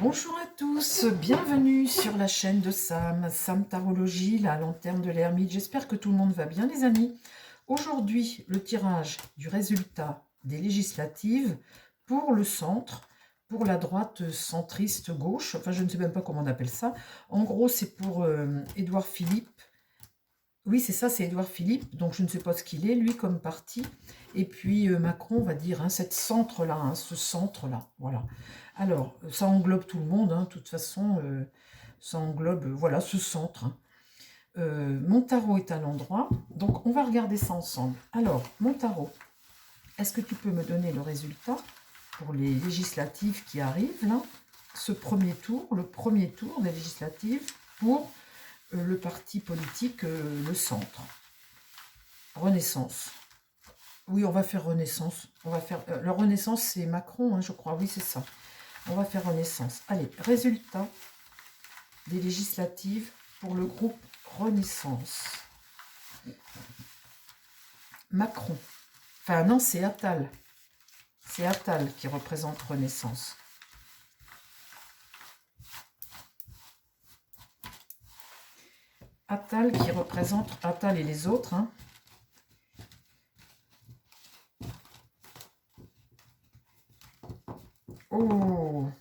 Bonjour à tous, bienvenue sur la chaîne de Sam Tarologie, la lanterne de l'ermite. J'espère que tout le monde va bien les amis. Aujourd'hui, le tirage du résultat des législatives pour le centre, pour la droite centriste gauche, enfin je ne sais même pas comment on appelle ça. En gros, c'est pour Édouard Philippe. Oui, c'est ça, c'est Édouard Philippe, donc je ne sais pas ce qu'il est, lui, comme parti. Et puis Macron, on va dire, hein, cette centre-là, hein, ce centre-là, voilà. Alors, ça englobe tout le monde, hein, de toute façon, ça englobe, voilà, ce centre. Hein. Mon tarot est à l'endroit, donc on va regarder ça ensemble. Alors, mon tarot, est-ce que tu peux me donner le résultat pour les législatives qui arrivent, là, ce premier tour, le premier tour des législatives pour le parti politique, le centre. Renaissance. Oui, on va faire Renaissance. On va faire. La Renaissance, c'est Macron, hein, je crois. Oui, c'est ça. On va faire Renaissance. Allez, résultat des législatives pour le groupe Renaissance. Macron. Enfin, non, c'est Attal. C'est Attal qui représente Renaissance. Attal qui représente Attal et les autres. Hein. Oh!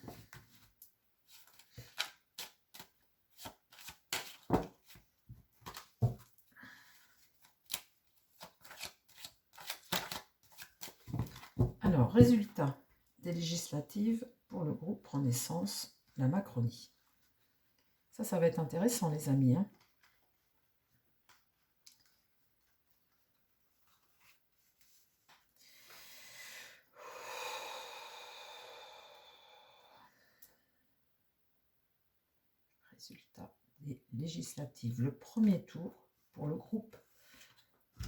Alors, résultat des législatives pour le groupe Renaissance, la Macronie. Ça va être intéressant, les amis. Hein. Résultat des législatives. Le premier tour pour le groupe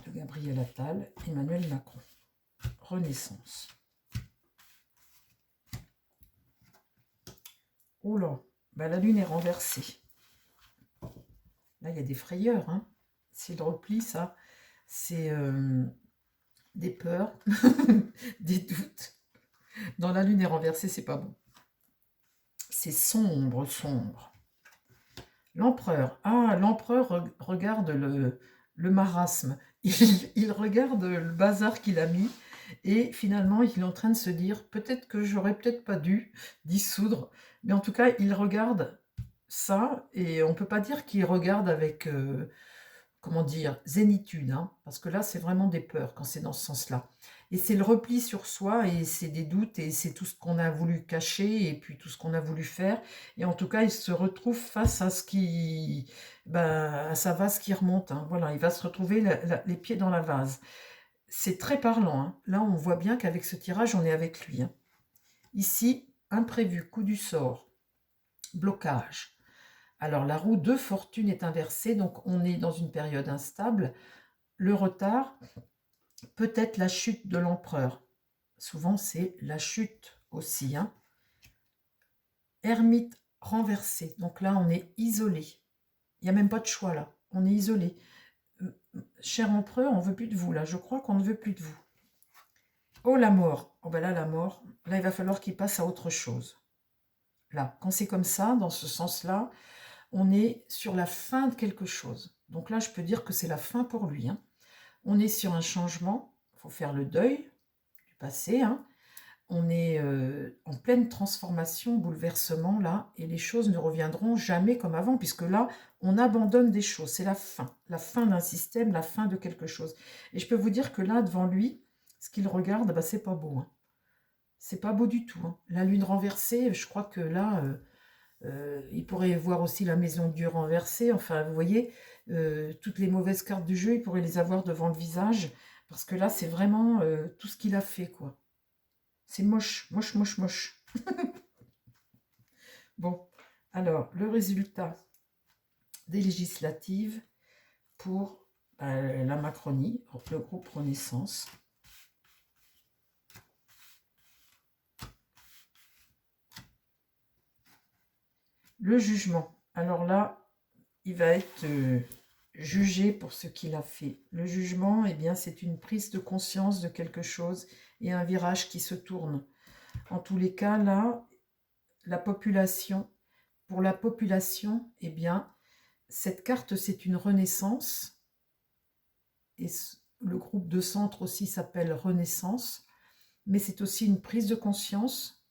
de Gabriel Attal, Emmanuel Macron. Renaissance. Oh là, bah la lune est renversée. Là, il y a des frayeurs. Hein. C'est le repli, ça. C'est des peurs, des doutes. Dans la lune est renversée, c'est pas bon. C'est sombre, sombre. L'empereur. Ah, l'empereur regarde le marasme. Il regarde le bazar qu'il a mis. Et finalement, il est en train de se dire, peut-être que j'aurais peut-être pas dû dissoudre. Mais en tout cas, il regarde ça. Et on ne peut pas dire qu'il regarde avec, comment dire, zénitude. Hein, parce que là, c'est vraiment des peurs quand c'est dans ce sens-là. Et c'est le repli sur soi et c'est des doutes et c'est tout ce qu'on a voulu cacher et puis tout ce qu'on a voulu faire. Et en tout cas, il se retrouve face à ce qui, à sa vase qui remonte. Hein. Voilà, il va se retrouver les pieds dans la vase. C'est très parlant. Hein. Là, on voit bien qu'avec ce tirage, on est avec lui. Hein. Ici, imprévu, coup du sort, blocage. Alors, la roue de fortune est inversée, donc on est dans une période instable. Le retard, peut-être la chute de l'empereur. Souvent, c'est la chute aussi. Hein. Ermite renversé. Donc là, on est isolé. Il n'y a même pas de choix là. On est isolé. Cher empereur, on ne veut plus de vous là. Je crois qu'on ne veut plus de vous. Oh, la mort. Oh ben là, la mort. Là, il va falloir qu'il passe à autre chose. Là, quand c'est comme ça, dans ce sens-là, on est sur la fin de quelque chose. Donc là, je peux dire que c'est la fin pour lui. Hein. On est sur un changement. Il faut faire le deuil du passé. Hein. On est en pleine transformation, bouleversement là, et les choses ne reviendront jamais comme avant, puisque là, on abandonne des choses. C'est la fin d'un système, la fin de quelque chose. Et je peux vous dire que là, devant lui, ce qu'il regarde, bah, c'est pas beau. Hein. C'est pas beau du tout. Hein. La lune renversée, je crois que là, il pourrait voir aussi la maison de Dieu renversée. Enfin, vous voyez, toutes les mauvaises cartes du jeu, il pourrait les avoir devant le visage, parce que là, c'est vraiment tout ce qu'il a fait, quoi. C'est moche, moche, moche, moche. Bon, alors, le résultat des législatives pour la Macronie, le groupe Renaissance. Le jugement. Alors là, il va être jugé pour ce qu'il a fait. Le jugement, eh bien, c'est une prise de conscience de quelque chose et un virage qui se tourne. En tous les cas, là, la population. Pour la population, eh bien, cette carte, c'est une renaissance. Et le groupe de centre aussi s'appelle Renaissance. Mais c'est aussi une prise de conscience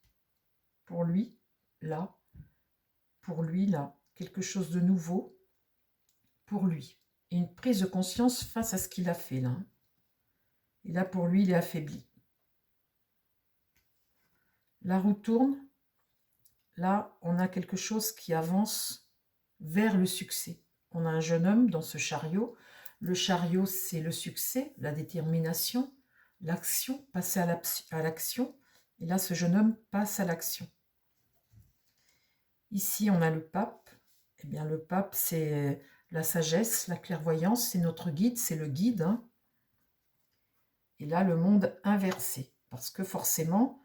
pour lui, là. Pour lui, là. Quelque chose de nouveau pour lui. Et une prise de conscience face à ce qu'il a fait, là. Et là, pour lui, il est affaibli. La roue tourne. Là, on a quelque chose qui avance vers le succès. On a un jeune homme dans ce chariot. Le chariot, c'est le succès, la détermination, l'action, passer à l'action. Et là, ce jeune homme passe à l'action. Ici, on a le pape. Eh bien, le pape, c'est la sagesse, la clairvoyance, c'est notre guide, c'est le guide. Hein. Et là, le monde inversé. Parce que forcément,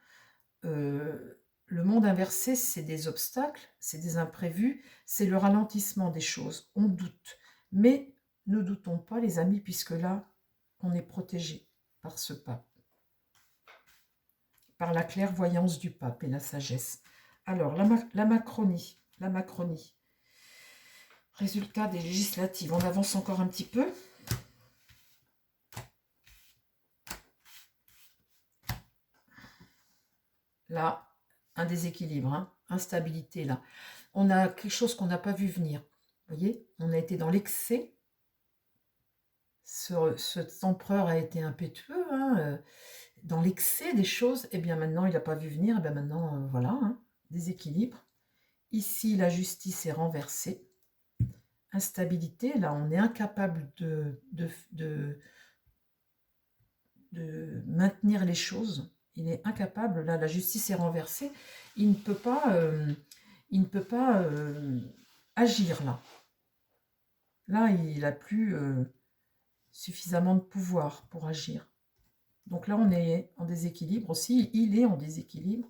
le monde inversé, c'est des obstacles, c'est des imprévus, c'est le ralentissement des choses. On doute. Mais ne doutons pas, les amis, puisque là, on est protégé par ce pape. Par la clairvoyance du pape et la sagesse. Alors, la Macronie. La Macronie. Résultat des législatives. On avance encore un petit peu. Là, un déséquilibre, hein, instabilité là. On a quelque chose qu'on n'a pas vu venir. Vous voyez, on a été dans l'excès. Cet empereur a été impétueux, hein, dans l'excès des choses. Et bien maintenant, il n'a pas vu venir. Et bien maintenant, voilà, hein, déséquilibre. Ici, la justice est renversée. Instabilité, là, on est incapable de maintenir les choses. Il est incapable, là, la justice est renversée. Il ne peut pas, agir, là. Là, il n'a plus suffisamment de pouvoir pour agir. Donc là, on est en déséquilibre aussi. Il est en déséquilibre.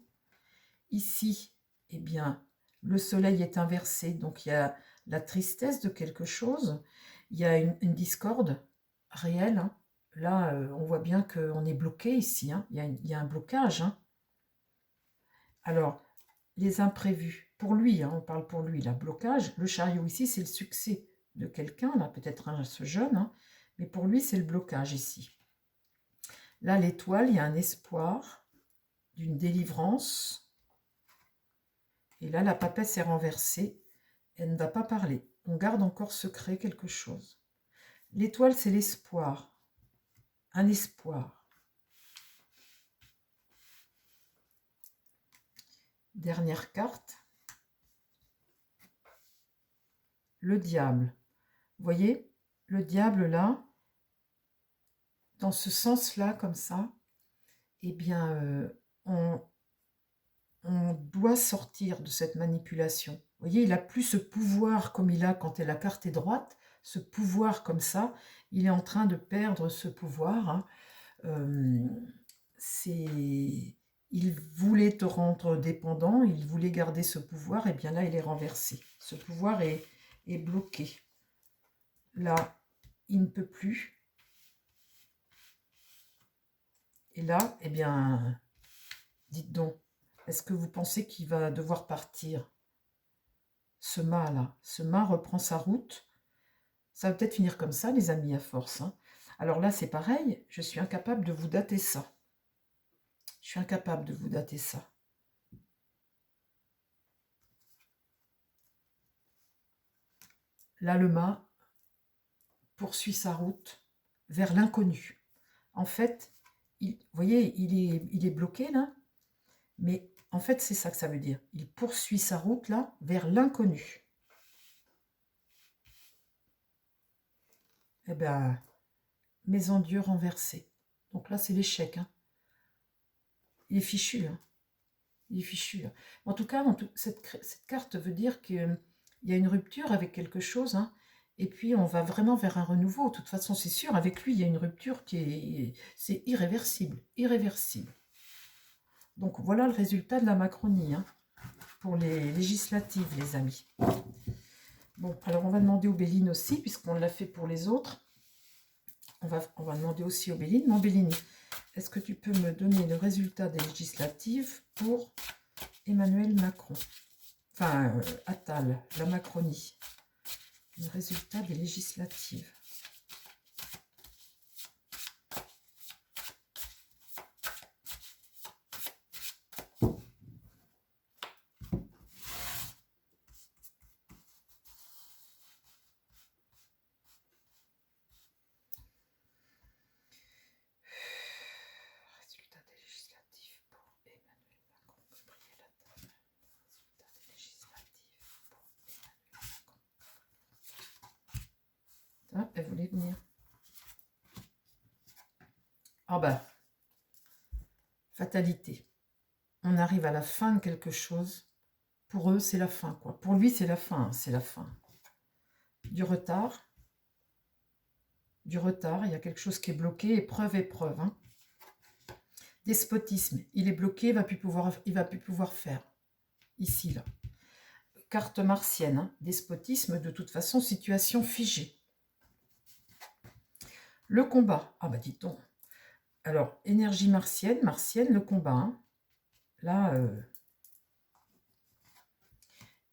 Ici, eh bien, le soleil est inversé. Donc, il y a la tristesse de quelque chose. Il y a une discorde réelle. Hein. Là, on voit bien qu'on est bloqué ici. Hein. Il y a un blocage. Hein. Alors, les imprévus. Pour lui, hein, on parle pour lui, là, blocage. Le chariot ici, c'est le succès de quelqu'un, là, peut-être ce jeune. Hein, mais pour lui, c'est le blocage ici. Là, l'étoile, il y a un espoir d'une délivrance. Et là, la papesse est renversée. Elle ne va pas parler. On garde encore secret quelque chose. L'étoile, c'est l'espoir. Un espoir. Dernière carte. Le diable. Vous voyez, le diable, là, dans ce sens-là, comme ça, eh bien, on doit sortir de cette manipulation. Vous voyez, il n'a plus ce pouvoir comme il a quand la carte est droite, ce pouvoir comme ça, il est en train de perdre ce pouvoir. Hein. Il voulait te rendre dépendant, il voulait garder ce pouvoir, et bien là, il est renversé. Ce pouvoir est bloqué. Là, il ne peut plus. Et là, eh bien, dites donc, est-ce que vous pensez qu'il va devoir partir? Ce mât-là, ce mât reprend sa route. Ça va peut-être finir comme ça, les amis, à force. Hein. Alors là, c'est pareil, je suis incapable de vous dater ça. Je suis incapable de vous dater ça. Là, le mât poursuit sa route vers l'inconnu. En fait, vous voyez, il est bloqué là, mais en fait, c'est ça que ça veut dire. Il poursuit sa route là vers l'inconnu. Eh bien, maison Dieu renversée. Donc là, c'est l'échec. Hein. Il est fichu. Hein. Il est fichu. Là. En tout cas, cette carte veut dire qu'il y a une rupture avec quelque chose. Hein, et puis, on va vraiment vers un renouveau. De toute façon, c'est sûr, avec lui, il y a une rupture c'est irréversible. Irréversible. Donc, voilà le résultat de la Macronie. Hein, pour les législatives, les amis. Bon, alors on va demander aux Béline aussi, puisqu'on l'a fait pour les autres. On va demander aussi aux Béline. Mon Béline, est-ce que tu peux me donner le résultat des législatives pour Emmanuel Macron. Enfin, Attal, la Macronie. Le résultat des législatives. Résultat des législatives pour Emmanuel Macron. Gabriel Attal. Résultat des législatives pour Emmanuel Macron. Ah, elle voulait venir. Ah bah, fatalité. On arrive à la fin de quelque chose. Pour eux, c'est la fin, quoi. Pour lui, c'est la fin, c'est la fin. Du retard. Du retard, il y a quelque chose qui est bloqué, épreuve, épreuve. Hein. Despotisme, il est bloqué, il va plus pouvoir faire. Ici, là. Carte martienne, hein. Despotisme, de toute façon, situation figée. Le combat, ah bah dites donc. Alors, énergie martienne, le combat. Hein. Là,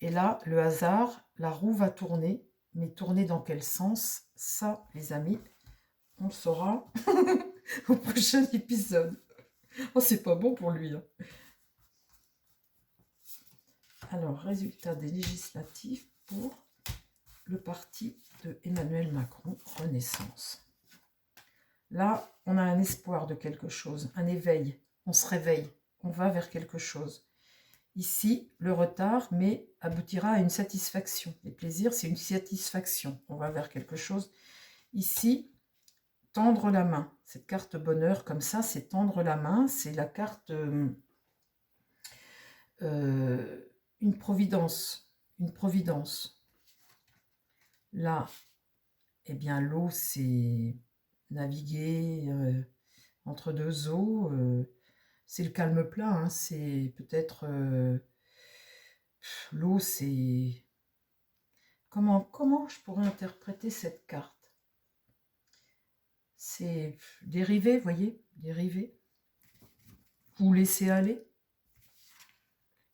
et là, le hasard, la roue va tourner, mais tourner dans quel sens? Ça, les amis, on le saura au prochain épisode. Oh, c'est pas bon pour lui. Hein. Alors, résultat des législatives pour le parti de Emmanuel Macron, Renaissance. Là, on a un espoir de quelque chose, un éveil. On se réveille, on va vers quelque chose. Ici, le retard, mais aboutira à une satisfaction. Les plaisirs, c'est une satisfaction. On va vers quelque chose. Ici, tendre la main. Cette carte bonheur, comme ça, c'est tendre la main. C'est la carte une providence. Une providence. Là, eh bien, l'eau, c'est naviguer entre deux eaux. C'est le calme plat. Hein, c'est peut-être... l'eau, c'est... Comment je pourrais interpréter cette carte? C'est dérivé, vous voyez? Dérivé. Vous laissez aller.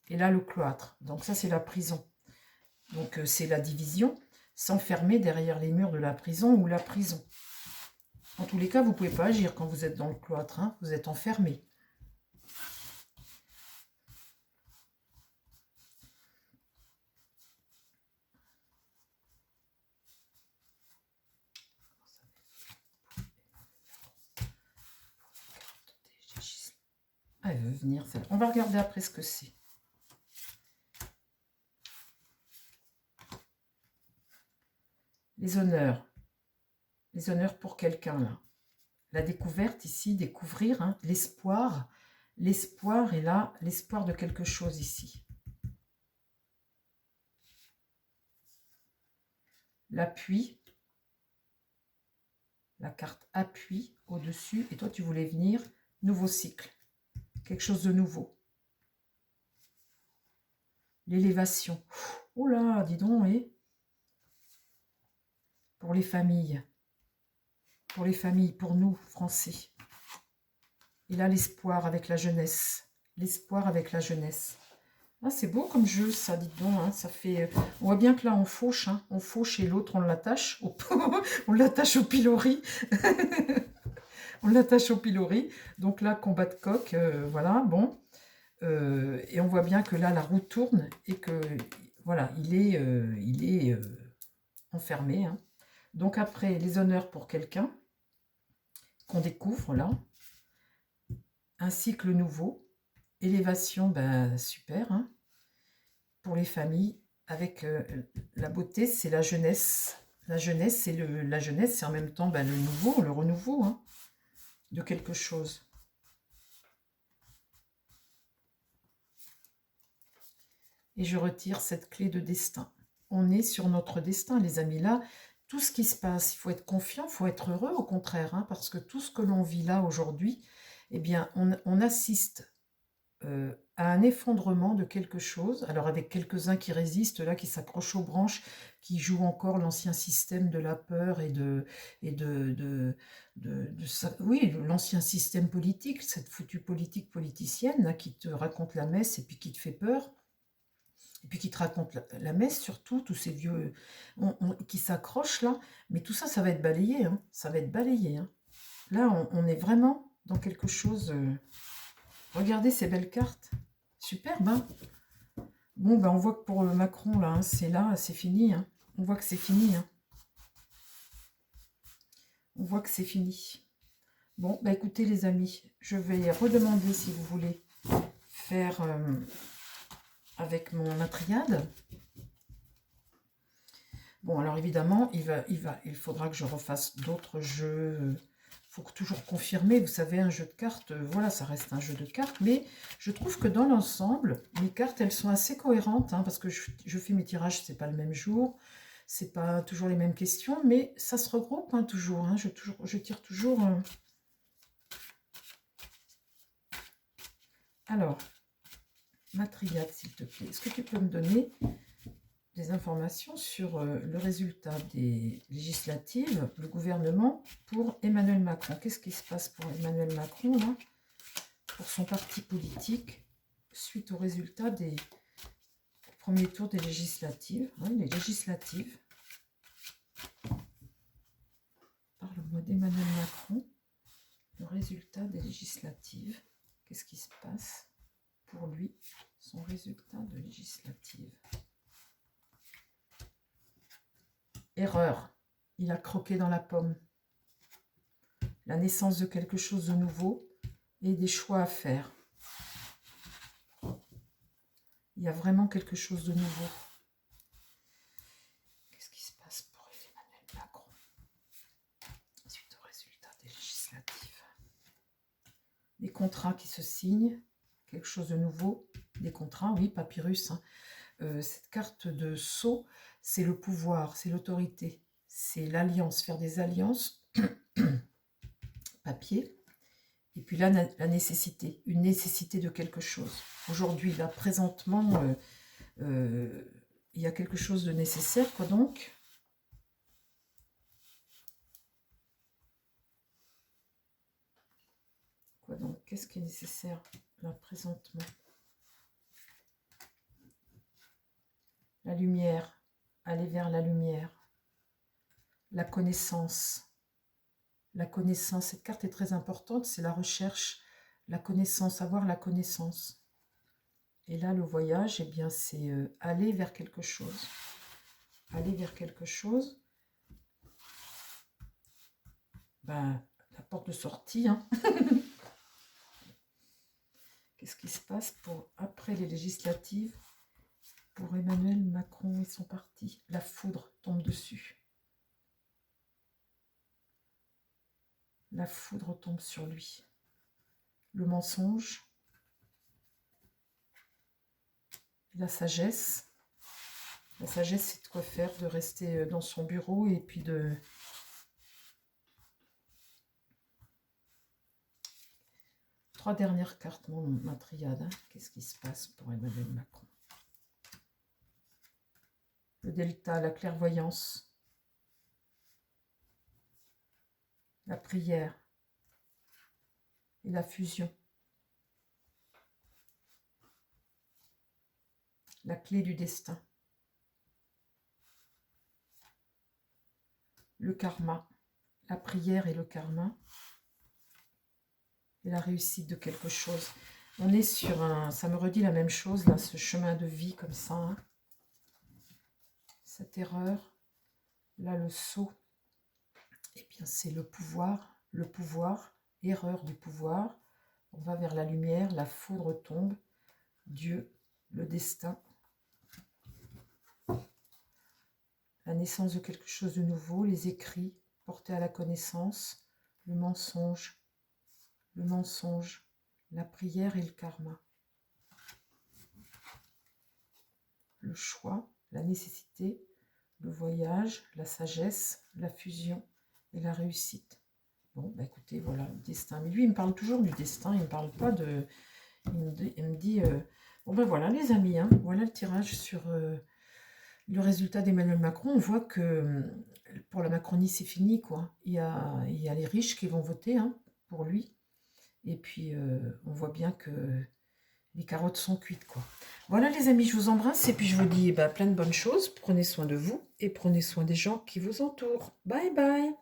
Et là, le cloître. Donc ça, c'est la prison. Donc c'est la division. S'enfermer derrière les murs de la prison ou la prison. En tous les cas, vous ne pouvez pas agir quand vous êtes dans le cloître. Hein, vous êtes enfermé. Ah, elle veut venir. On va regarder après ce que c'est. Les honneurs. Les honneurs pour quelqu'un, là. La découverte, ici, découvrir, hein, l'espoir. L'espoir est là, l'espoir de quelque chose, ici. L'appui. La carte appui au-dessus. Et toi, tu voulais venir, nouveau cycle. Quelque chose de nouveau. L'élévation. Oh là, dis donc, et pour les familles. Pour les familles, pour nous, Français. Et là, l'espoir avec la jeunesse. L'espoir avec la jeunesse. Ah, c'est beau comme jeu, ça, dites donc. Hein, ça fait... On voit bien que là, on fauche. Hein, on fauche et l'autre, on l'attache. On l'attache au pilori. On l'attache au pilori. Donc là, combat de coq. Voilà, bon. Et on voit bien que là, la roue tourne et que, voilà, il est enfermé. Hein. Donc après, les honneurs pour quelqu'un qu'on découvre, là. Un cycle nouveau. Élévation, ben, super. Hein. Pour les familles, avec la beauté, c'est la jeunesse. La jeunesse, c'est en même temps ben, le nouveau, le renouveau hein, de quelque chose. Et je retire cette clé de destin. On est sur notre destin, les amis. Là, tout ce qui se passe, il faut être confiant, il faut être heureux, au contraire, hein, parce que tout ce que l'on vit là aujourd'hui, eh bien, on assiste à à un effondrement de quelque chose. Alors avec quelques-uns qui résistent, là, qui s'accrochent aux branches, qui jouent encore l'ancien système de la peur oui, l'ancien système politique, cette foutue politique politicienne là, qui te raconte la messe et puis qui te fait peur. Et puis qui te raconte la messe surtout, tous ces vieux qui s'accrochent là. Mais tout ça, ça va être balayé. Hein. Ça va être balayé. Hein. Là, on est vraiment dans quelque chose... Regardez ces belles cartes. Superbe, hein. Bon, ben on voit que pour Macron, là, c'est fini. Hein. On voit que c'est fini. Hein. On voit que c'est fini. Bon, bah écoutez les amis, je vais redemander si vous voulez faire avec mon Matriade. Bon, alors évidemment, il faudra que je refasse d'autres jeux. Il faut toujours confirmer, vous savez, un jeu de cartes, voilà, ça reste un jeu de cartes, mais je trouve que dans l'ensemble, mes cartes, elles sont assez cohérentes, hein, parce que je fais mes tirages, c'est pas le même jour, c'est pas toujours les mêmes questions, mais ça se regroupe hein, toujours, hein, je tire toujours... Alors, Matriade, s'il te plaît, est-ce que tu peux me donner des informations sur le résultat des législatives, le gouvernement pour Emmanuel Macron? Qu'est-ce qui se passe pour Emmanuel Macron, là, pour son parti politique, suite au résultat des premiers tours des législatives? Oui, les législatives. Parle-moi d'Emmanuel Macron, le résultat des législatives. Qu'est-ce qui se passe pour lui, son résultat de législative? Erreur, il a croqué dans la pomme. La naissance de quelque chose de nouveau et des choix à faire. Il y a vraiment quelque chose de nouveau. Qu'est-ce qui se passe pour Emmanuel Macron suite au résultat des législatives? Des contrats qui se signent, quelque chose de nouveau, des contrats, oui, papyrus. Hein. Cette carte de sceau, c'est le pouvoir, c'est l'autorité, c'est l'alliance, faire des alliances, papier, et puis là, la nécessité, une nécessité de quelque chose. Aujourd'hui, là, présentement, il y a quelque chose de nécessaire, quoi donc. Quoi donc, qu'est-ce qui est nécessaire, là, présentement? La lumière, aller vers la lumière, la connaissance. La connaissance, cette carte est très importante, c'est la recherche, la connaissance, avoir la connaissance. Et là, le voyage, eh bien, c'est aller vers quelque chose. Aller vers quelque chose. Ben, la porte de sortie, hein. Qu'est-ce qui se passe pour après les législatives? Pour Emmanuel Macron et son parti, la foudre tombe dessus. La foudre tombe sur lui. Le mensonge. La sagesse. La sagesse, c'est de quoi faire, de rester dans son bureau et puis de... Trois dernières cartes, ma triade. Hein. Qu'est-ce qui se passe pour Emmanuel Macron? Le delta, la clairvoyance. La prière. Et la fusion. La clé du destin. Le karma. La prière et le karma. Et la réussite de quelque chose. On est sur un... Ça me redit la même chose, là, ce chemin de vie comme ça. Hein. Cette erreur. Là, le saut. Eh bien, c'est le pouvoir. Le pouvoir. Erreur du pouvoir. On va vers la lumière. La foudre tombe. Dieu. Le destin. La naissance de quelque chose de nouveau. Les écrits portés à la connaissance. Le mensonge. Le mensonge, la prière et le karma. Le choix, la nécessité, le voyage, la sagesse, la fusion et la réussite. Bon, bah écoutez, voilà, le destin. Mais lui, il me parle toujours du destin, il ne me parle pas de... Il me dit bon ben voilà les amis, hein, voilà le tirage sur le résultat d'Emmanuel Macron. On voit que pour la Macronie, c'est fini, quoi. Il y a les riches qui vont voter hein, pour lui. Et puis, on voit bien que les carottes sont cuites, quoi. Voilà les amis, je vous embrasse et puis je vous dis plein de bonnes choses. Prenez soin de vous et prenez soin des gens qui vous entourent. Bye bye.